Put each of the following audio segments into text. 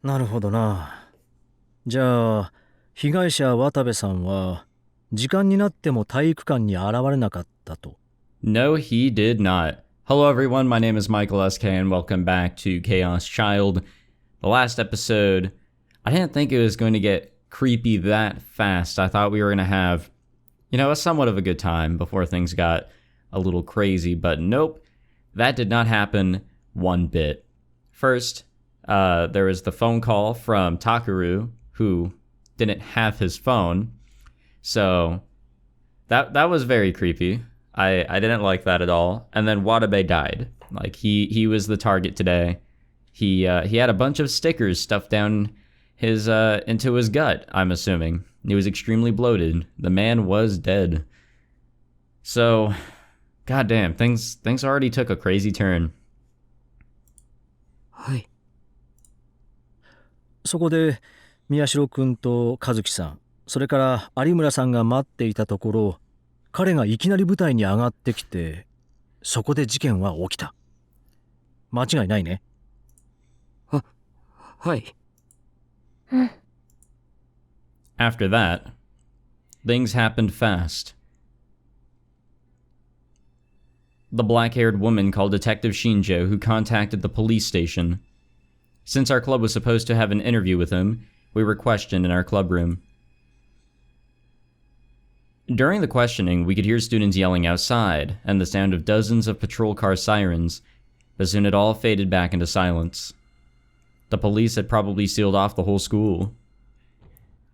なるほどな。じゃあ、被害者渡部さんは、時間になっても体育館に現れなかったと。No, he did not. Hello, everyone. My name is Michael SK, and welcome back to Chaos Child. The last episode, I didn't think it was going to get creepy that fast. I thought we were going to have, a somewhat of a good time before things got a little crazy, but nope, that did not happen one bit. First, there was the phone call from Takuru, who didn't have his phone, so that was very creepy. I didn't like that at all. And then Watabe died. Like he was the target today. He had a bunch of stickers stuffed down his into his gut, I'm assuming. He was extremely bloated. The man was dead. So, goddamn, things already took a crazy turn. はい。そこで、宮代くんと和樹さん、それから有村さんが待っていたところ、彼がいきなり舞台に上がってきて、そこで事件は起きた。間違いないね。はい。After that, things happened fast. The black-haired woman called Detective Shinjo, who contacted the police station. Since our club was supposed to have an interview with him, we were questioned in our club room. During the questioning, we could hear students yelling outside, and the sound of dozens of patrol car sirens, but soon it all faded back into silence. The police had probably sealed off the whole school.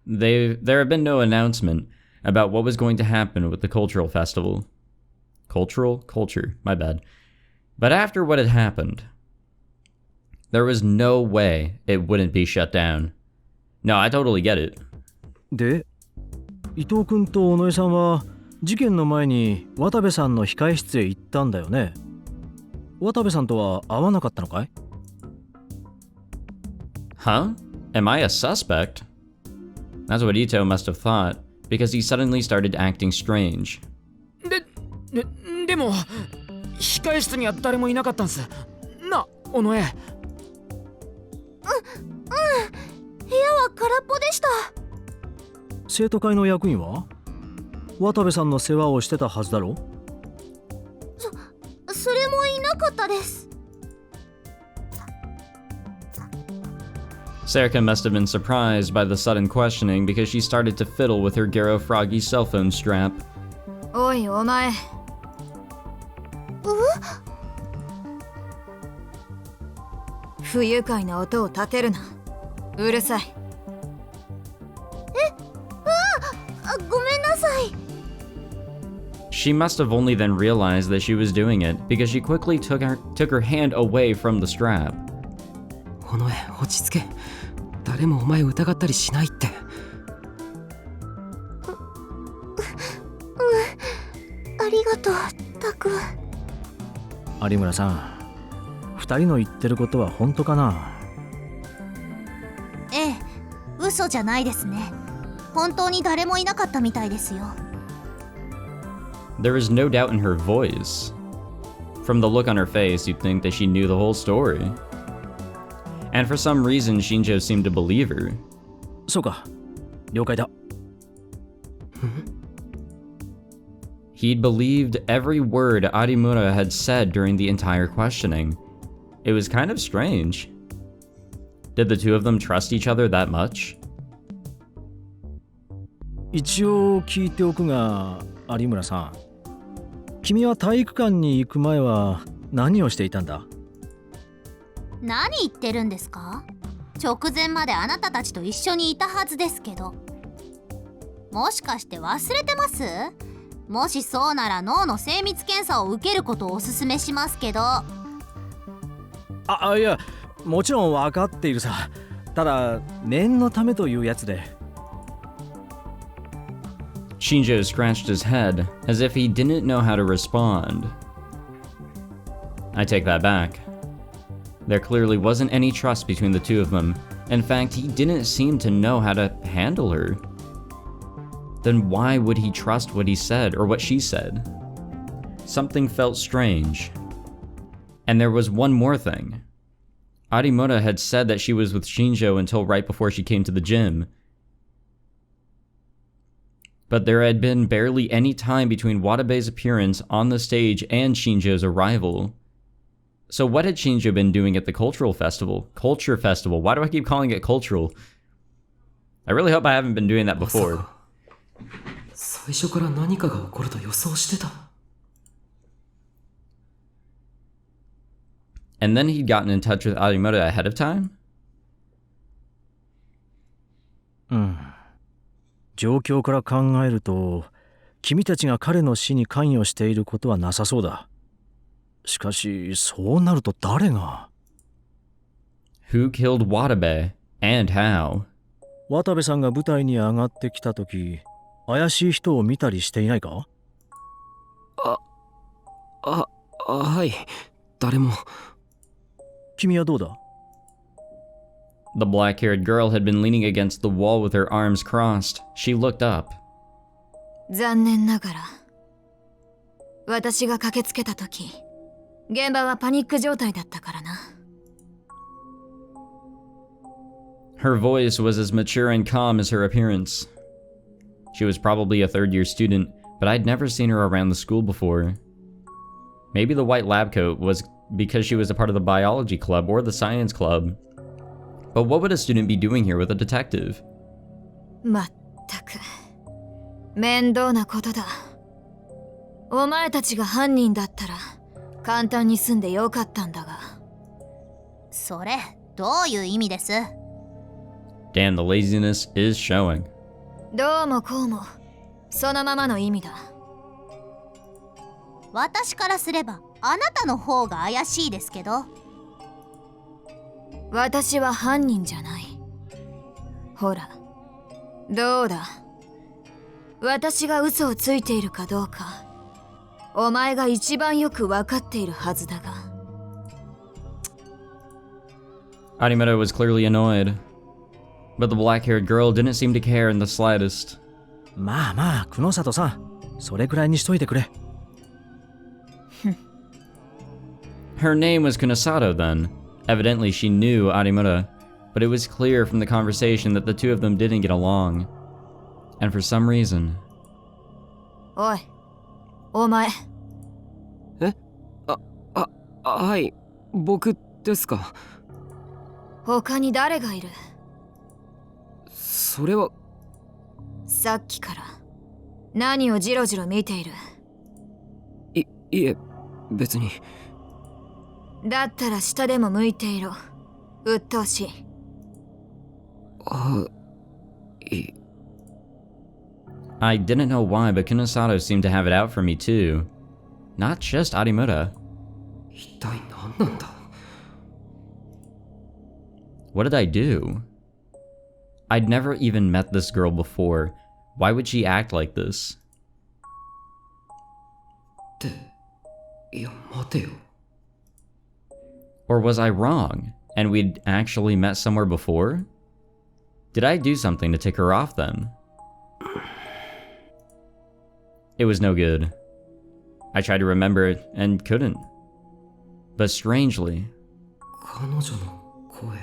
There had been no announcement about what was going to happen with the cultural festival. Culture, my bad. But after what had happened, there was no way it wouldn't be shut down. No, I totally get it. で、伊藤君と尾上さんは事件の前に渡部さんの控え室へ行ったんだよね。渡部さんとは会わなかったのかい？ Huh? Am I a suspect? That's what Ito must have thought, because he suddenly started acting strange. でも控え室には誰もいなかったんす。な、尾上。部屋は空っぽでした。生徒会の役員は渡部さんの世話をしてたはずだろ？それもいなかったです。Serica must have been surprised by the sudden questioning because she started to fiddle with her Garo Froggy cell phone strap. おいお前。不愉快な音を立てるな。うるさい。ごめんなさい。She must have only then realized that she was doing it because she quickly took her hand away from the strap. 尾上、落ち着け。誰もお前を疑ったりしないって。ありがとう、タク。有村さん、二人の言ってることは本当かな？ええ、嘘じゃないですね。本当に誰もいなかったみたいですよ。There was no doubt in her voice. From the look on her face, you'd think that she knew the whole story. And for some reason, Shinjo seemed to believe her. そうか、了解だ。He'd believed every word Arimura had said during the entire questioning. It was kind of strange. Did the two of them trust each other that much? 一応聞いておくが、有村さん、君は体育館に行く前は何をしていたんだ？何言ってるんですか？直前まであなたたちと一緒にいたはずですけど。もしかして忘れてます？もしそうなら脳の精密検査を受けることをおすすめしますけど。いや、もちろん分かっているさ。ただ、念のためというやつで。Shinjo scratched his head as if he didn't know how to respond. I take that back. There clearly wasn't any trust between the two of them. In fact, he didn't seem to know how to handle her. Then why would he trust what he said or what she said? Something felt strange. And there was one more thing. Arimura had said that she was with Shinjo until right before she came to the gym. But there had been barely any time between Watabe's appearance on the stage and Shinjo's arrival. So what had Shinjo been doing at the culture festival? Why do I keep calling it cultural? I really hope I haven't been doing that before. 最初から何かが起こると予想してた。 And then he'd gotten in touch with Arimura ahead of time? 状況から考えると、君たちが彼の死に関与していることはなさそうだ。しかし、そうなると誰が？ Who killed Watabe? And how? 渡部さんが舞台に上がってきたとき、怪しい人を見たりしていないか？はい。誰も。君はどうだ？ The black-haired girl had been leaning against the wall with her arms crossed. She looked up. 残念ながら私が駆けつけた時現場はパニック状態だったからな。 Her voice was as mature and calm as her appearance. She was probably a third-year student, but I'd never seen her around the school before. Maybe the white lab coat was because she was a part of the biology club or the science club. But what would a student be doing here with a detective? まったく面倒なことだ。お前たちが犯人だったら簡単に済んでよかったんだが。それどういう意味です？ Damn, the laziness is showing. どうもこうもそのままの意味だ。私からすればあなたの方が怪しいですけど。私は犯人じゃない。ほらどうだ。私が嘘をついているかどうかお前が一番よく分かっているはずだが。 Arimura was clearly annoyed. But the black-haired girl didn't seem to care in the slightest. まあまあ、久野里さん、それくらいにしといてくれ。Her name was Kunasato then. Evidently she knew Arimura, but it was clear from the conversation that the two of them didn't get along. And for some reason... おいお前。はい。僕ですか。他に誰がいる？それは。さっきから何をジロジロ見ている？いえ、別に。だったら下でも向いていろ。鬱陶しい。I didn't know why, but Kunasato seemed to have it out for me too. Not just Arimura. 一体何なんだ。 What did I do? I'd never even met this girl before. Why would she act like this? いや、待てよ。 Or was I wrong, and we'd actually met somewhere before? Did I do something to tick her off then? It was no good. I tried to remember it and couldn't. But strangely, 彼女の声。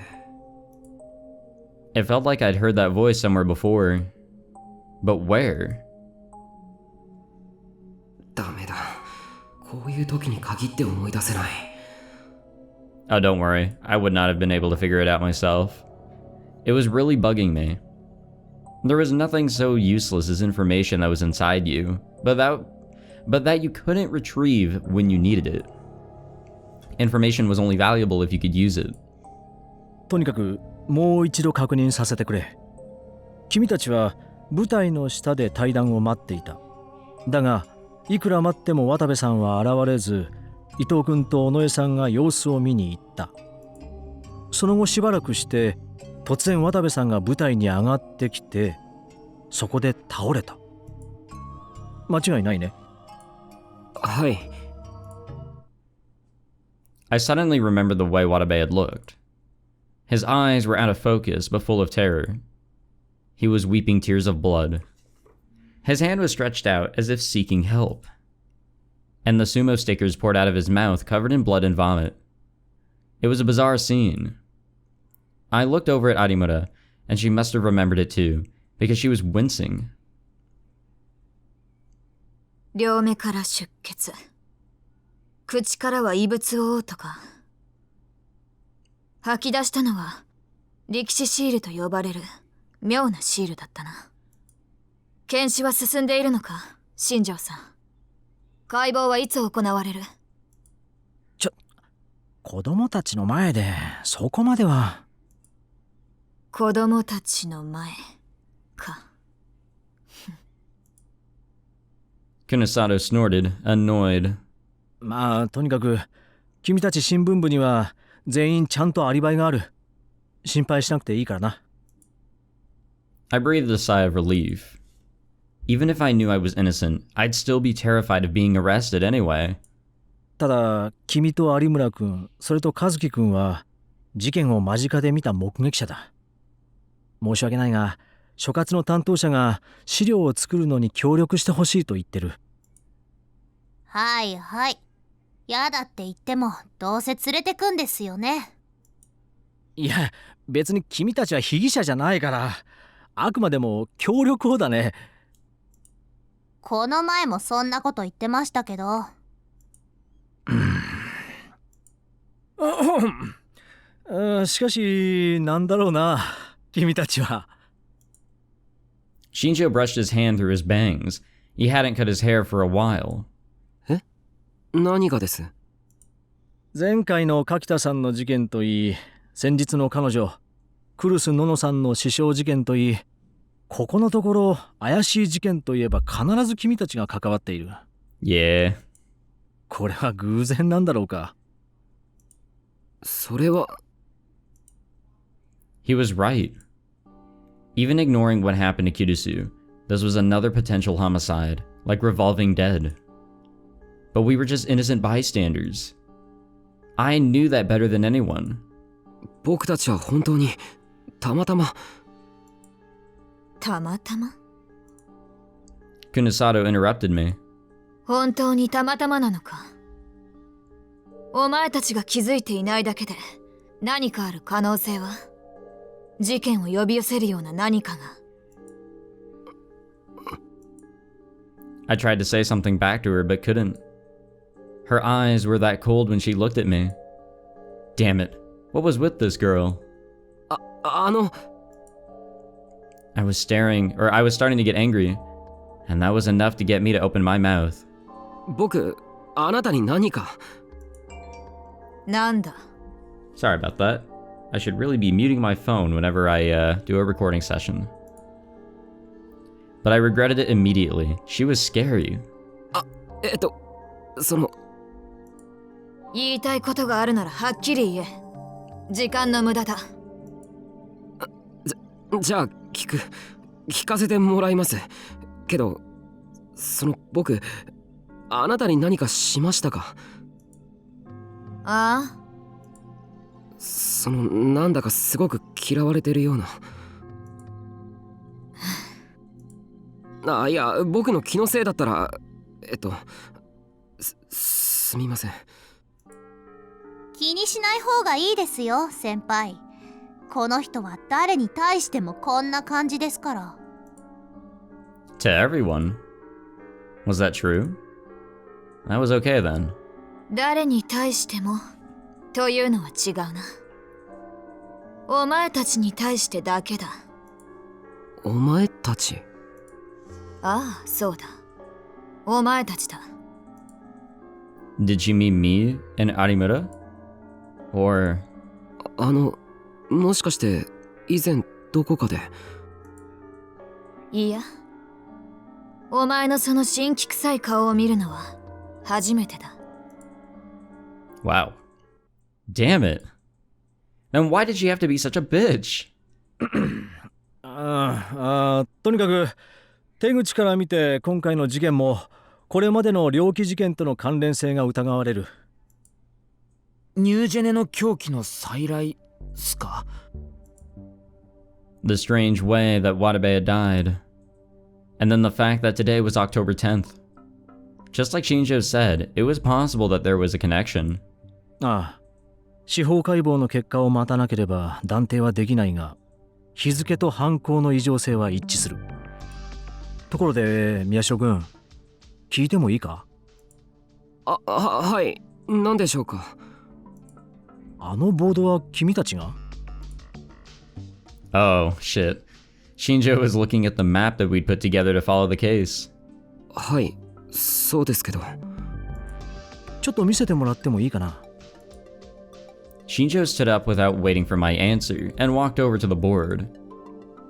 it felt like I'd heard that voice somewhere before. But where? ダメだ。こういう時に限って思い出せない。 Oh, don't worry. I would not have been able to figure it out myself. It was really bugging me. There was nothing so useless as information that was inside you, but that you couldn't retrieve when you needed it. Information was only valuable if you could use it. とにかくもう一度確認させてくれ。君たちは舞台の下で対談を待っていた。だがいくら待っても渡部さんは現れず、伊藤君と尾上さんが様子を見に行った。その後しばらくして突然渡部さんが舞台に上がってきて、そこで倒れた。間違いないね。はい。 I suddenly remembered the way Watabe had looked. His eyes were out of focus, but full of terror. He was weeping tears of blood. His hand was stretched out as if seeking help. And the sumo stickers poured out of his mouth covered in blood and vomit. It was a bizarre scene. I looked over at Arimura, and she must have remembered it too, because she was wincing. 両目から出血。口からは異物を嘔吐か。吐き出したのは力士シールと呼ばれる妙なシールだったな。検視は進んでいるのか、新庄さん。解剖はいつ行われる？子供たちの前でそこまでは。子供たちの前か。Kunasato snorted, annoyed. まあとにかく君たち新聞部には全員ちゃんとアリバイがある。心配しなくていいからな。I breathed a sigh of relief. Even if I knew I was innocent, I'd still be terrified of being arrested anyway. ただ君と有村君、それと和樹君は事件を間近で見た目撃者だ。申し訳ないが所轄の担当者が資料を作るのに協力してほしいと言ってる。はいはい。やだって言ってもどうせ連れてくんですよね。いや別に君たちは被疑者じゃないから、あくまでも協力をだね。この前もそんなこと言ってましたけど。しかしなんだろうな、君たちは。Shinjo brushed his hand through his bangs. He hadn't cut his hair for a while. え？何がです？前回の柿田さんの事件といい、先日の彼女クルスノノさんの死傷事件といい、ここのところ怪しい事件といえば必ず君たちが関わっている。Yeah. これは偶然なんだろうか。それは。He was right. Even ignoring what happened to Kirisu, this was another potential homicide, like revolving dead. But we were just innocent bystanders. I knew that better than anyone. 僕たちは本当にたまたま。たまたま？ Kunasato interrupted me. 本当にたまたまなのか。お前たちが気づいていないだけで何かある可能性は？事件を呼び寄せるような何かが。I tried to say something back to her, but couldn't. Her eyes were that cold when she looked at me. Damn it. What was with this girl? I was starting to get angry, and that was enough to get me to open my mouth. 僕、あなたに何か。なんだ？ Sorry about that. I should really be muting my phone whenever I do a recording session. But I regretted it immediately. She was scary. その。言いたいことがあるならはっきり言え。時間の無駄だ。じゃあ聞かせてもらいます。けど僕あなたに何かしましたか？ああ？なんだかすごく嫌われてるような。いや僕の気のせいだったらすみません。気にしない方がいいですよ、先輩。この人は誰に対してもこんな感じですから。To everyone? Was that true? That was okay then. 誰に対してもというのは違うな。お前たちに対してだけだ。お前たち？ああ、そうだ。お前たちだ。Did you mean me and Arimura? Or... もしかして以前どこかで。いや、お前のその新規臭い顔を見るのは初めてだ。Wow. Damn it. And why did she have to be such a bitch? とにかく手口から見て今回の事件もこれまでの猟奇事件との関連性が疑われる。ニュージェネの狂気の再来っすか？ The strange way that Watabe had died. And then the fact that today was October 10th. Just like Shinjo said, it was possible that there was a connection. ああ、司法解剖の結果を待たなければ断定はできないが、日付と犯行の異常性は一致する。ところで宮代君、聞いてもいいか？はい。何でしょうか？あのボードは君たちが？ Oh, shit. Shinjo was looking at the map that we'd put together to follow the case. はい、そうですけど。ちょっと見せてもらってもいいかな？ Shinjo stood up without waiting for my answer and walked over to the board.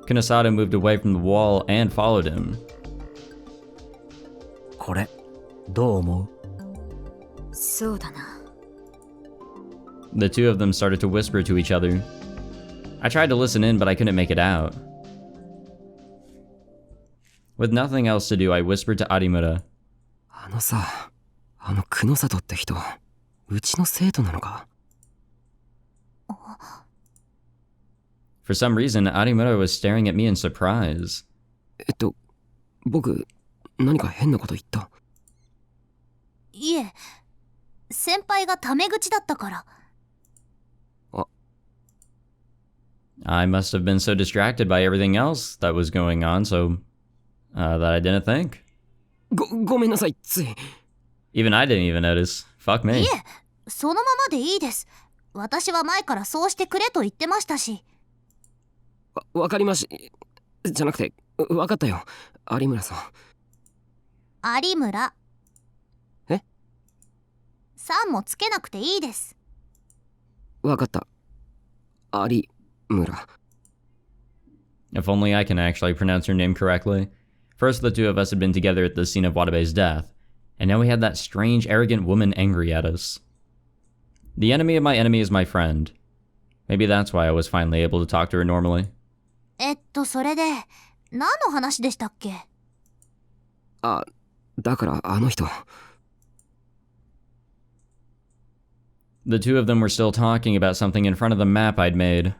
Kunosada moved away from the wall and followed him. これ、どう思う？そうだな。The two of them started to whisper to each other. I tried to listen in, but I couldn't make it out. With nothing else to do, I whispered to Arimura. あのさ、あの久野里って人、うちの生徒なのか？ For some reason, Arimura was staring at me in surprise. 僕、何か変なこと言った？いえ、先輩がタメ口だったから。I must have been so distracted by everything else that was going on, that I didn't think. ごめんなさい、つい。Even I didn't even notice. Fuck me. いえ、そのままでいいです。私は前からそうしてくれと言ってましたし。わかりまし、じゃなくて、わかったよ、有村さん。有村。え？さんもつけなくていいです。わかった。有村。If only I can actually pronounce her name correctly. First, the two of us had been together at the scene of Watabe's death, and now we had that strange, arrogant woman angry at us. The enemy of my enemy is my friend. Maybe that's why I was finally able to talk to her normally. それで、何の話でしたっけ？だからあの人。The two of them were still talking about something in front of the map I'd made.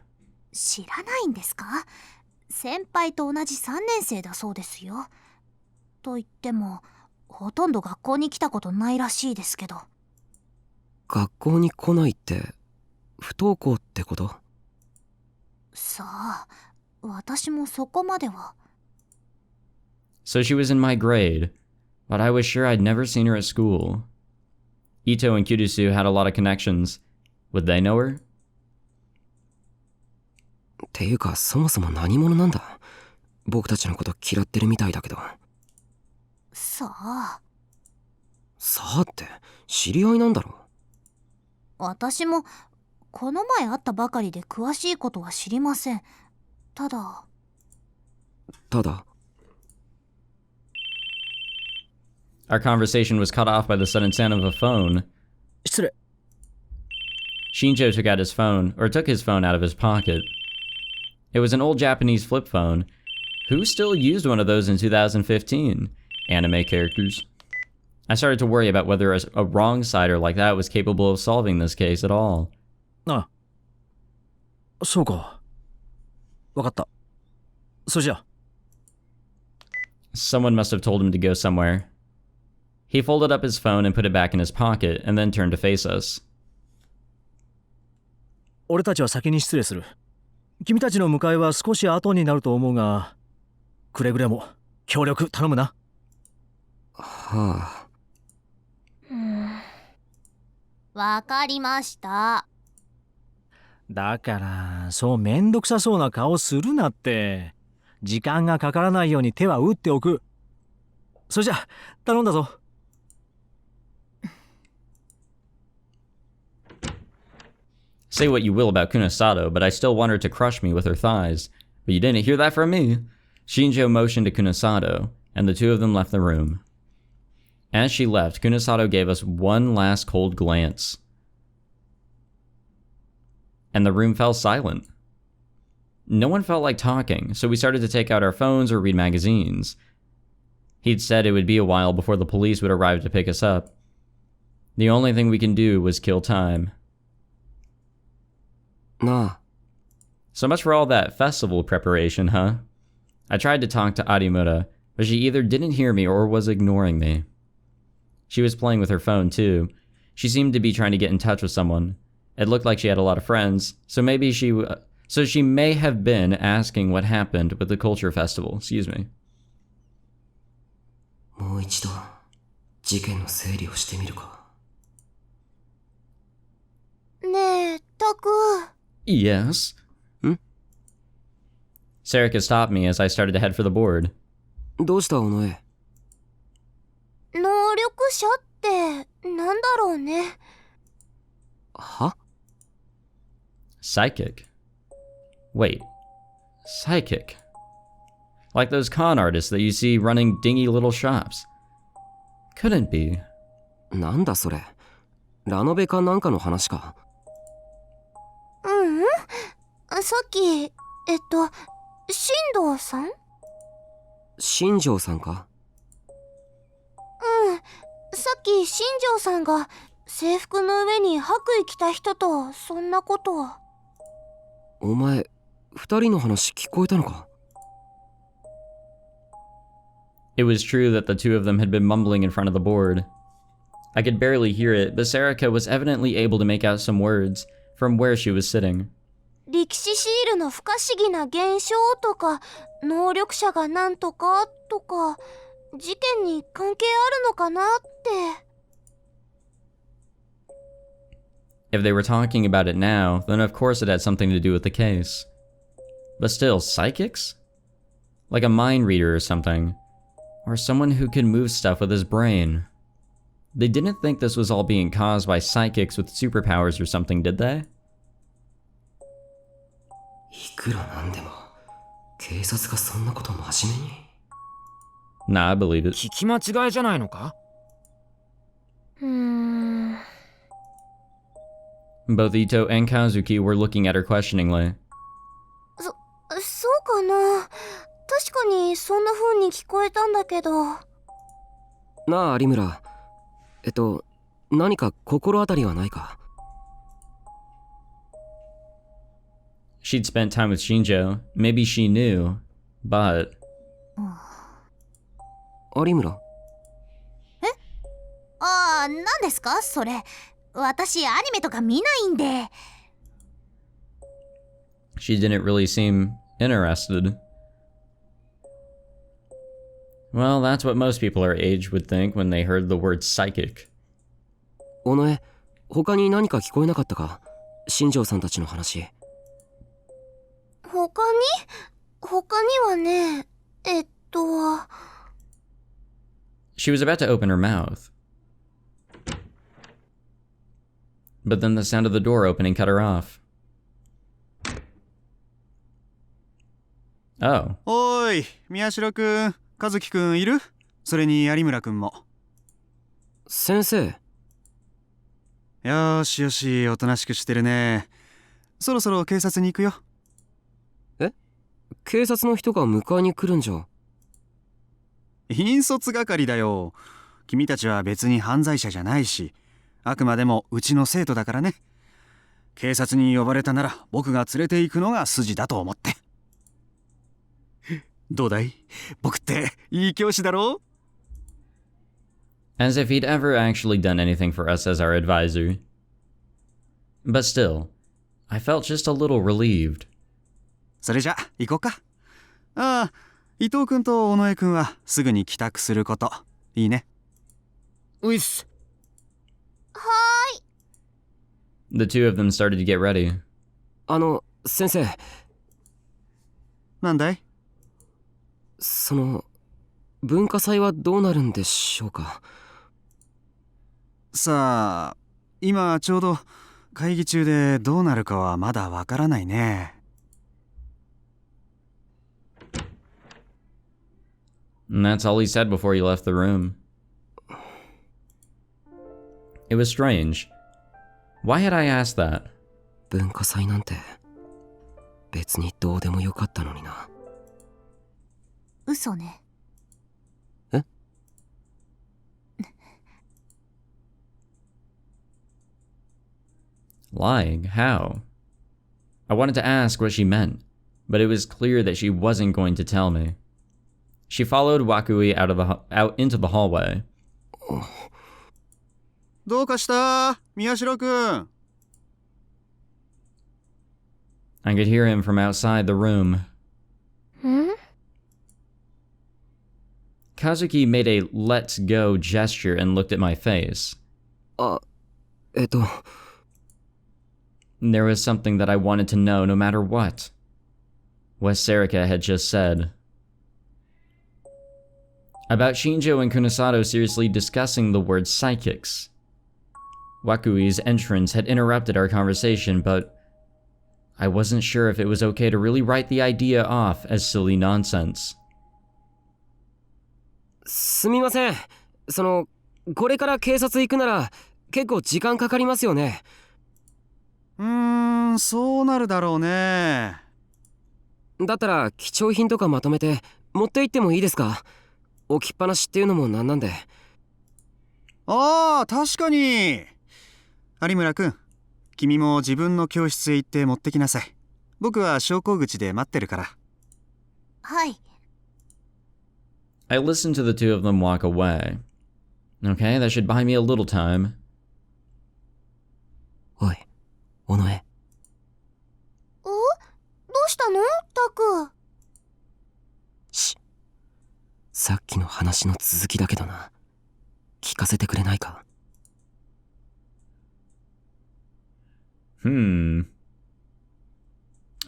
知らないんですか？先輩と同じ3年生だそうですよ。と言っても、ほとんど学校に来たことないらしいですけど。学校に来ないって、不登校ってこと？さあ、私もそこまでは。So she was in my grade, but I was sure I'd never seen her at school. Ito and Kurusu had a lot of connections. Would they know her? っていうか、そもそも何者なんだ？僕たちのこと嫌ってるみたいだけど。さあ。さあって、知り合いなんだろ？私も、この前会ったばかりで詳しいことは知りません。ただ。Our conversation was cut off by the sudden sound of a phone. 失礼。 Shinjo took his phone out of his pocket. It was an old Japanese flip phone. Who still used one of those in 2015? Anime characters. I started to worry about whether a wrong-sider like that was capable of solving this case at all. あ、そうか。わかった。それじゃ。Someone must have told him to go somewhere. He folded up his phone and put it back in his pocket, and then turned to face us. 俺たちは先に失礼する。君たちの迎えは少し後になると思うが、くれぐれも協力頼むな。はあ。わかりました。だから、そうめんどくさそうな顔するなって。時間がかからないように手は打っておく。それじゃ、頼んだぞ。Say what you will about Kunosato, but I still want her to crush me with her thighs. But you didn't hear that from me. Shinjo motioned to Kunosato, and the two of them left the room. As she left, Kunosato gave us one last cold glance. And the room fell silent. No one felt like talking, so we started to take out our phones or read magazines. He'd said it would be a while before the police would arrive to pick us up. The only thing we can do was kill time. なあ。 So much for all that festival preparation, huh? I tried to talk to Arimura, but she either didn't hear me or was ignoring me. She was playing with her phone too. She seemed to be trying to get in touch with someone, It looked like she had a lot of friends, so she may have been asking what happened with the culture festival. Excuse me. もう一度事件の整理をしてみるか。ねえ、タク。Yes. Sarika stopped me as I started to head for the board. どうした尾上。能力者ってなんだろうね。は？ Psychic. Wait. Psychic. Like those con artists that you see running dingy little shops. Couldn't be. なんだそれ。ラノベかなんかの話か。さっき、新藤さん？新庄さんか。さっき新庄さんが制服の上に白衣着た人とそんなことを。お前、二人の話聞こえたのか？ It was true that the two of them had been mumbling in front of the board. I could barely hear it, but Sarika was evidently able to make out some words from where she was sitting. 歴史シールの不可思議な現象とか、能力者がなんとかとか、事件に関係あるのかなって。If they were talking about it now, then of course it had something to do with the case. But still, psychics? Like a mind reader or something. Or someone who could move stuff with his brain. They didn't think this was all being caused by psychics with superpowers or something, did they? いくらなんでも警察がそんなこと真面目に。 Nah, I believe it. 聞き間違いじゃないのか？ Both Ito and Kazuki were looking at her questioningly. そうかな。確かにそんな風に聞こえたんだけど。なあ有村。何か心当たりはないか？ She'd spent time with Shinjo. Maybe she knew. But... 有村。何ですかそれ。私アニメとか見ないんで。 She didn't really seem interested. Well, that's what most people our age would think when they heard the word psychic. 尾上、他に何か聞こえなかったか？新庄さんたちの話。他にはね、She was about to open her mouth. But then the sound of the door opening cut her off. Oh. おーい、宮代くん、和樹くんいる？それに有村くんも。先生。よーしよし、おとなしくしてるね。そろそろ警察に行くよ。え？警察の人が迎えに来るんじゃ。引率係だよ。君たちは別に犯罪者じゃないし、あくまでもうちの生徒だからね。警察に呼ばれたなら僕が連れて行くのが筋だと思って。どうだい？僕っていい教師だろ？ As if he'd ever actually done anything for us as our advisor. But still, I felt just a little relieved. それじゃ行こうか。ああ、伊藤くんと尾上くんはすぐに帰宅すること。いいね。ういっす。The two of them started to get ready. 先生。なんだい？文化祭はどうなるんでしょうか？さあ、今ちょうど会議中でどうなるかはまだわからないね。And that's all he said before he left the room. It was strange. Why had I asked that? 文化祭なんて別にどうでもよかったのにな。嘘ね。え？ Lying? How? I wanted to ask what she meant, but it was clear that she wasn't going to tell me. She followed Wakui out into the hallway. どうかした？宮代くん。I could hear him from outside the room. Kazuki made a let's go gesture and looked at my face. There was something that I wanted to know no matter what Serika had just said. About Shinjo and Kunasato seriously discussing the word psychics. Wakui's entrance had interrupted our conversation, but I wasn't sure if it was okay to really write the idea off as silly nonsense. すみません。これから警察行くなら結構時間かかりますよね。そうなるだろうね。だったら貴重品とかまとめて持って行ってもいいですか？置きっぱなしっていうのもなんなんで。ああ、確かに。有村くん、君も自分の教室へ行って持ってきなさい。僕は昇降口で待ってるから。はい。I listened to the two of them walk away. Okay, that should buy me a little time. おい、尾上。どうしたのタク？さっきの話の続きだけどな。聞かせてくれないか？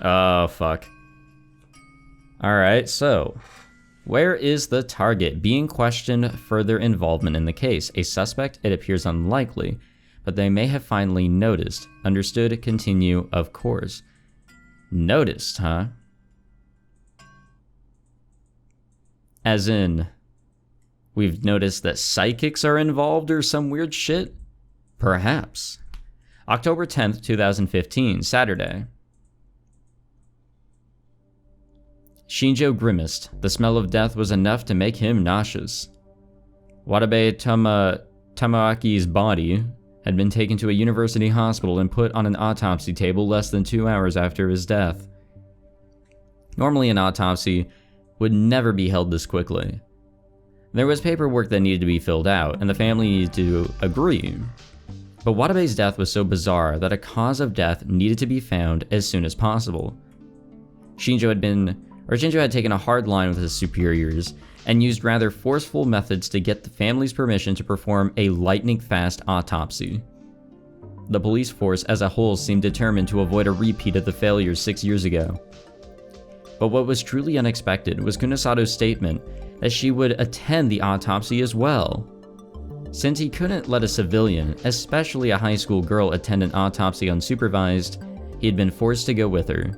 Oh, fuck. Alright, so, where is the target? Being questioned further involvement in the case. A suspect, it appears unlikely, but they may have finally noticed. Understood, continue, of course. Noticed, huh? As in, we've noticed that psychics are involved or some weird shit? Perhaps. October 10th, 2015, Saturday. Shinjo grimaced. The smell of death was enough to make him nauseous. Watabe Tamaki's body had been taken to a university hospital and put on an autopsy table less than 2 hours after his death. Normally, an autopsy would never be held this quickly. There was paperwork that needed to be filled out, and the family needed to agree. But Watabe's death was so bizarre that a cause of death needed to be found as soon as possible. Shinjo had taken a hard line with his superiors and used rather forceful methods to get the family's permission to perform a lightning-fast autopsy. The police force as a whole seemed determined to avoid a repeat of the failures 6 years ago. But what was truly unexpected was Kunisato's statement that she would attend the autopsy as well. Since he couldn't let a civilian, especially a high school girl, attend an autopsy unsupervised, he had been forced to go with her.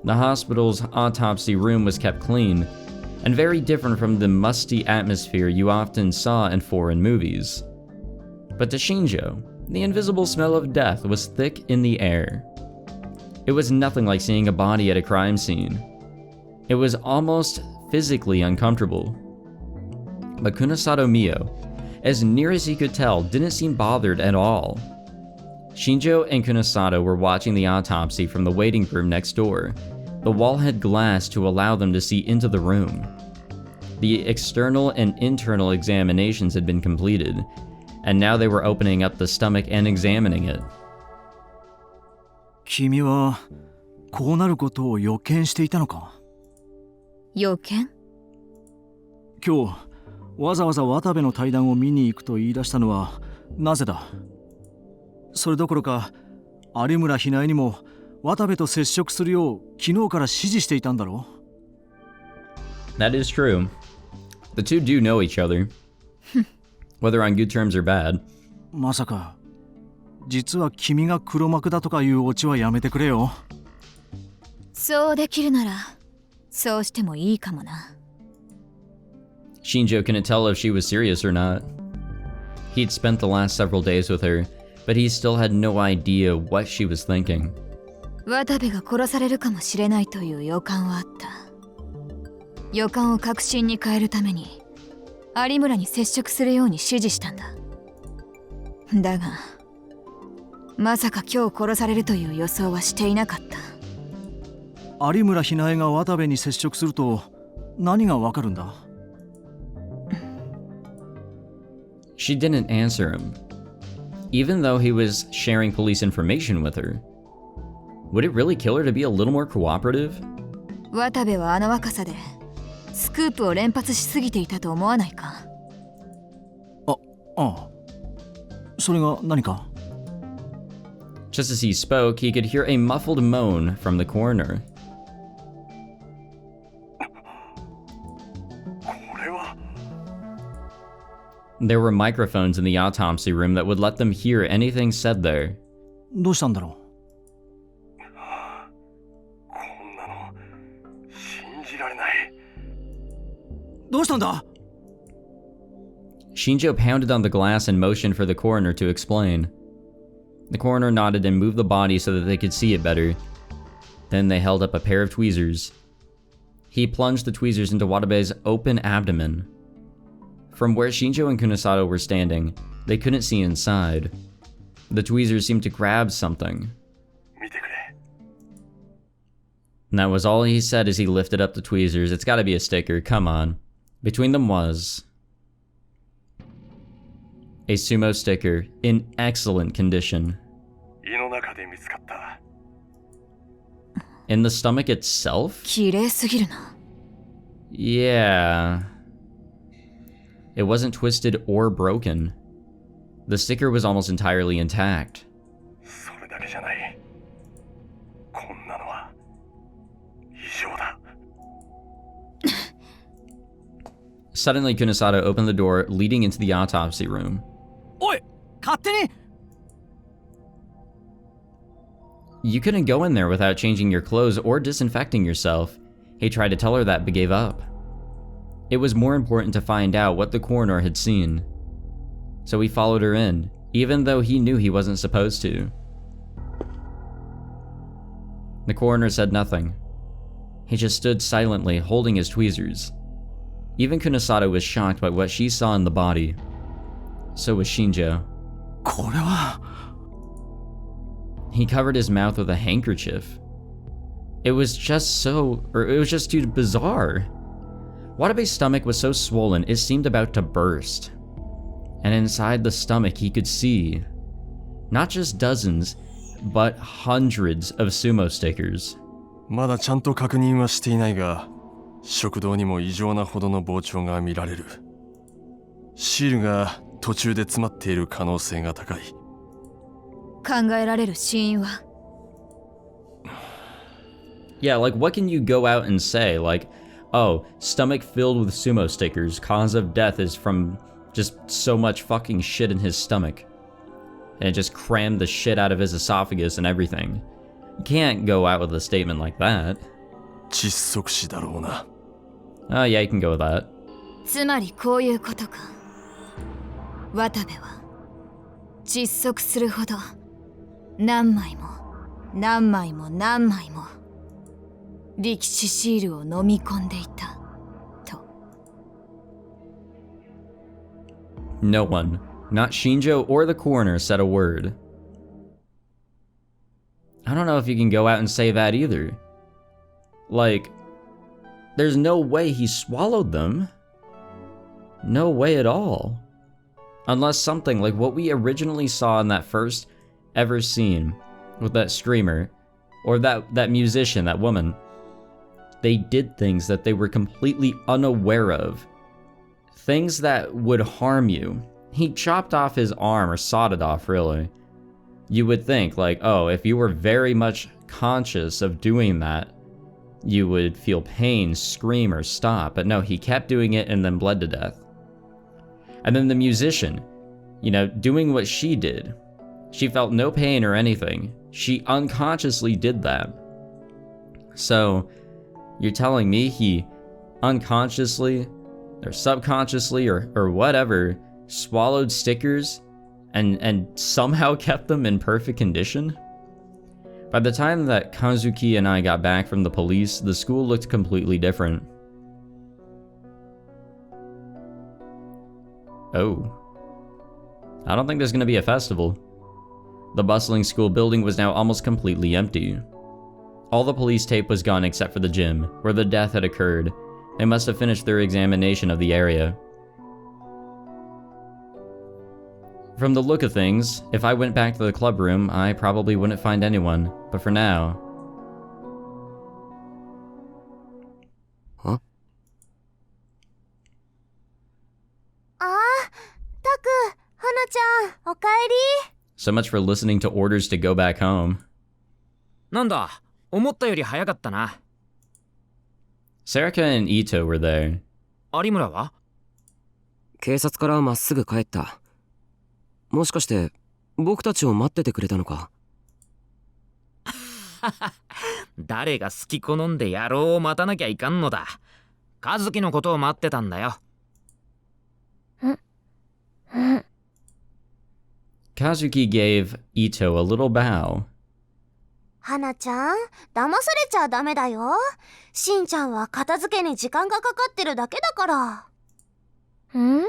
The hospital's autopsy room was kept clean, and very different from the musty atmosphere you often saw in foreign movies. But to Shinjo, the invisible smell of death was thick in the air. It was nothing like seeing a body at a crime scene. It was almost physically uncomfortable. But Kunasato Mio, as near as he could tell, didn't seem bothered at all. Shinjo and Kunasato were watching the autopsy from the waiting room next door. The wall had glass to allow them to see into the room. The external and internal examinations had been completed, and now they were opening up the stomach and examining it. 君はこうなることを予見していたのか？予見？今日わざわざ渡部の対談を見に行くと言い出したのはなぜだ？それどころか有村ひなえにも渡部と接触するよう昨日から指示していたんだろう？ That is true. The two do know each other, whether on good terms or bad. まさか実は君が黒幕だとかいうオチはやめてくれよ。そうできるならそうしてもいいかもな。Shinjo couldn't tell if she was serious or not. He'd spent the last several days with her, but he still had no idea what she was thinking. 渡部が殺されるかもしれないという予感はあった。予感を確信に変えるために有村に接触するように指示したんだ。だがまさか今日殺されるという予想はしていなかった。有村ひなえが渡部に接触すると何がわかるんだ？ She didn't answer him, even though he was sharing police information with her. Would it really kill her to be a little more cooperative? 渡部はあの若さでスクープを連発しすぎていたと思わないか？ああ。それが何か？ Just as he spoke, he could hear a muffled moan from the coroner. There were microphones in the autopsy room that would let them hear anything said there. どうしたんだろう？どうしたんだ？ Shinjo pounded on the glass and motioned for the coroner to explain. The coroner nodded and moved the body so that they could see it better. Then they held up a pair of tweezers. He plunged the tweezers into Watabe's open abdomen. From where Shinjo and Kunasato were standing, they couldn't see inside. The tweezers seemed to grab something. And that was all he said as he lifted up the tweezers. It's gotta be a sticker, come on. Between them was a sumo sticker in excellent condition. In the stomach itself? 綺麗すぎるな。 Yeah. It wasn't twisted or broken. The sticker was almost entirely intact. Suddenly, Kunasato opened the door leading into the autopsy room. おい、勝手に。 You couldn't go in there without changing your clothes or disinfecting yourself. He tried to tell her that but gave up. It was more important to find out what the coroner had seen. So he followed her in, even though he knew he wasn't supposed to. The coroner said nothing. He just stood silently, holding his tweezers. Even Kunasato was shocked by what she saw in the body. So was Shinjo. これは。 He covered his mouth with a handkerchief. It was just too bizarre. Watabe's stomach was so swollen it seemed about to burst. And inside the stomach he could see not just dozens, but hundreds of sumo stickers. まだちゃんと確認はしていないが、食道にも異常なほどの膨張が見られる。シールが途中で詰まっている可能性が高い。考えられる死因は？ Yeah, like what can you go out and say? Like, oh, stomach filled with sumo stickers. Cause of death is from just so much fucking shit in his stomach. And it just crammed the shit out of his esophagus and everything. You can't go out with a statement like that. 窒息死だろうな。 Oh, yeah, you can go with that. つまりこういうことか。渡部は窒息するほど何枚も何枚も何枚も力士シールを飲み込んでいたと。 No one, not Shinjo or the coroner, said a word. I don't know if you can go out and say that either. Like, there's no way he swallowed them. No way at all. Unless something like what we originally saw in that first ever scene with that screamer, or that musician, that woman. They did things that they were completely unaware of. Things that would harm you. He chopped off his arm, or sawed it off, really. You would think, like, oh, if you were very much conscious of doing that, you would feel pain, scream, or stop. But no, he kept doing it and then bled to death. And then the musician, you know, doing what she did. She felt no pain or anything. She unconsciously did that. So, you're telling me he unconsciously, or subconsciously, or whatever, swallowed stickers and somehow kept them in perfect condition? By the time that Kazuki and I got back from the police, the school looked completely different. Oh. I don't think there's gonna be a festival. The bustling school building was now almost completely empty. All the police tape was gone except for the gym, where the death had occurred. They must have finished their examination of the area. From the look of things, if I went back to the club room, I probably wouldn't find anyone. But for now... Huh? ああ、タク、花ちゃん、おかえり。 So much for listening to orders to go back home. なんだ、思ったより早かったな。Sarika and Ito were there. 有村は？警察からまっすぐ帰った。もしかして僕たちを待っててくれたのか？誰が好き好んで野郎を待たなきゃいかんのだ。和樹のことを待ってたんだよ。Kazuki gave Ito a little bow. 花ちゃん、騙されちゃダメだよ。しんちゃんは片付けに時間がかかってるだけだから。ん？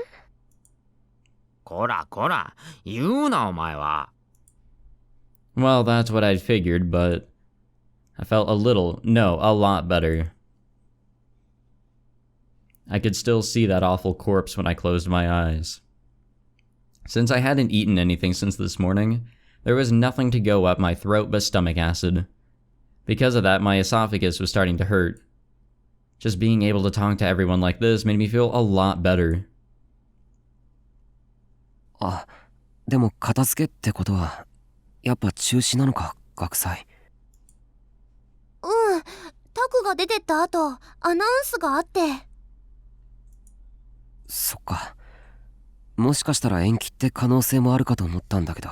こらこら、言うなお前は。Well, that's what I'd figured, but I felt a little, no, a lot better. I could still see that awful corpse when I closed my eyes. Since I hadn't eaten anything since this morning, there was nothing to go up my throat but stomach acid. Because of that, my esophagus was starting to hurt. Just being able to talk to everyone like this made me feel a lot better. あ、でも片付けってことはやっぱ中止なのか、学祭。うん、タクが出てった後、アナウンスがあって。そっか。もしかしたら延期って可能性もあるかと思ったんだけど。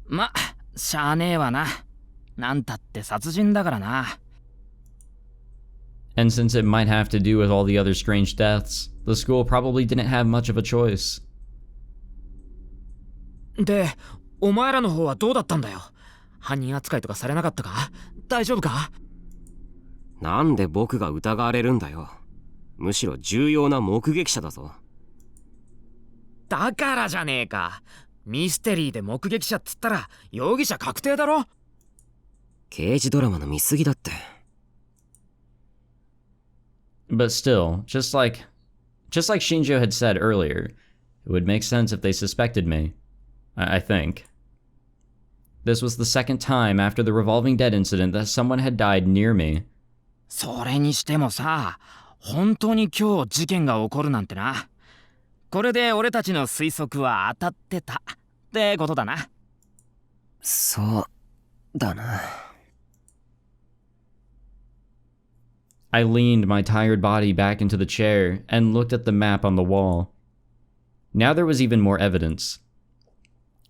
ま、しゃあねえわな。なんたって殺人だからな。And since it might have to do with all the other strange deaths, the school probably didn't have much of a choice. で、お前らの方はどうだったんだよ。犯人扱いとかされなかったか？大丈夫か？なんで僕が疑われるんだよ。むしろ重要な目撃者だぞ。だからじゃねえか。ミステリーで目撃者っつったら容疑者確定だろ。刑事ドラマの見過ぎだって。But still, just like Shinjo had said earlier, it would make sense if they suspected me. I think. This was the second time after the revolving dead incident that someone had died near me. それにしてもさ、本当に今日事件が起こるなんてな。これで俺たちの推測は当たってたってことだな。そうだな。I leaned my tired body back into the chair and looked at the map on the wall. Now there was even more evidence.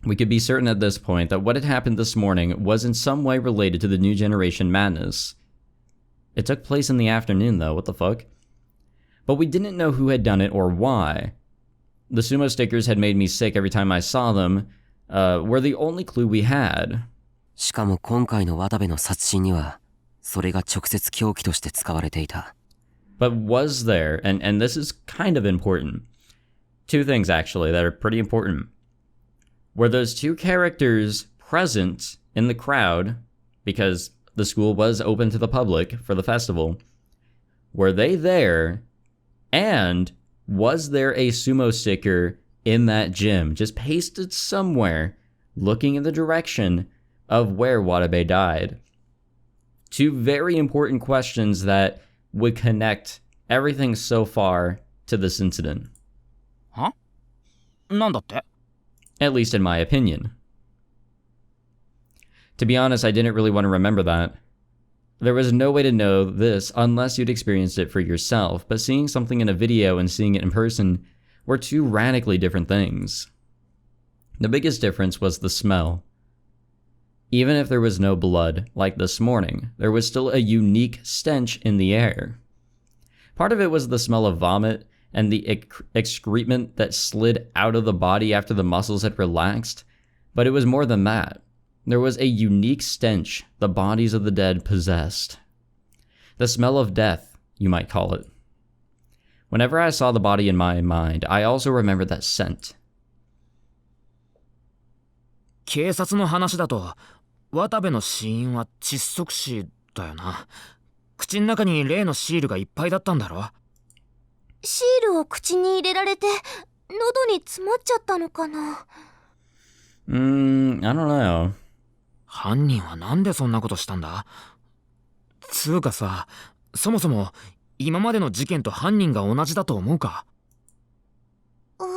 We could be certain at this point that what had happened this morning was in some way related to the new generation madness. It took place in the afternoon though, what the fuck? But we didn't know who had done it or why. The sumo stickers had made me sick every time I saw them, were the only clue we had. しかも今回の渡部の殺人にはそれが直接凶器として使われていた。But was there, and this is kind of important, two things actually that are pretty important. Were those two characters present in the crowd, because the school was open to the public for the festival? Were they there? And was there a sumo sticker in that gym, just pasted somewhere, looking in the direction of where Watabe died? Two very important questions that would connect everything so far to this incident. は？なんだって？ At least in my opinion. To be honest, I didn't really want to remember that. There was no way to know this unless you'd experienced it for yourself, but seeing something in a video and seeing it in person were two radically different things. The biggest difference was the smell. Even if there was no blood, like this morning, there was still a unique stench in the air. Part of it was the smell of vomit and the excrement that slid out of the body after the muscles had relaxed, but it was more than that. There was a unique stench the bodies of the dead possessed. The smell of death, you might call it. Whenever I saw the body in my mind, I also remembered that scent. 警察の話だと、渡部の死因は窒息死だよな。口の中に例のシールがいっぱいだったんだろ？シールを口に入れられて喉に詰まっちゃったのかな。I don't know. 犯人はなんでそんなことしたんだ？つうかさ、そもそも今までの事件と犯人が同じだと思うか？どう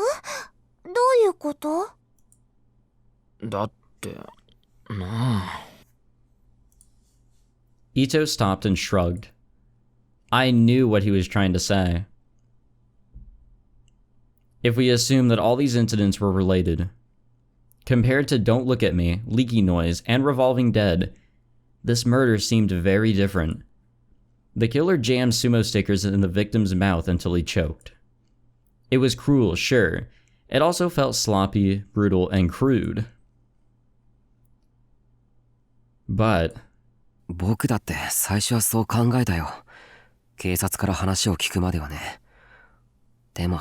いうこと？だってなあ。Ito stopped and shrugged. I knew what he was trying to say. If we assume that all these incidents were related, compared to Don't Look at Me, Leaky Noise, and Revolving Dead, this murder seemed very different. The killer jammed sumo stickers in the victim's mouth until he choked. It was cruel, sure. It also felt sloppy, brutal, and crude. But 僕だって最初はそう考えたよ。警察から話を聞くまではね。でも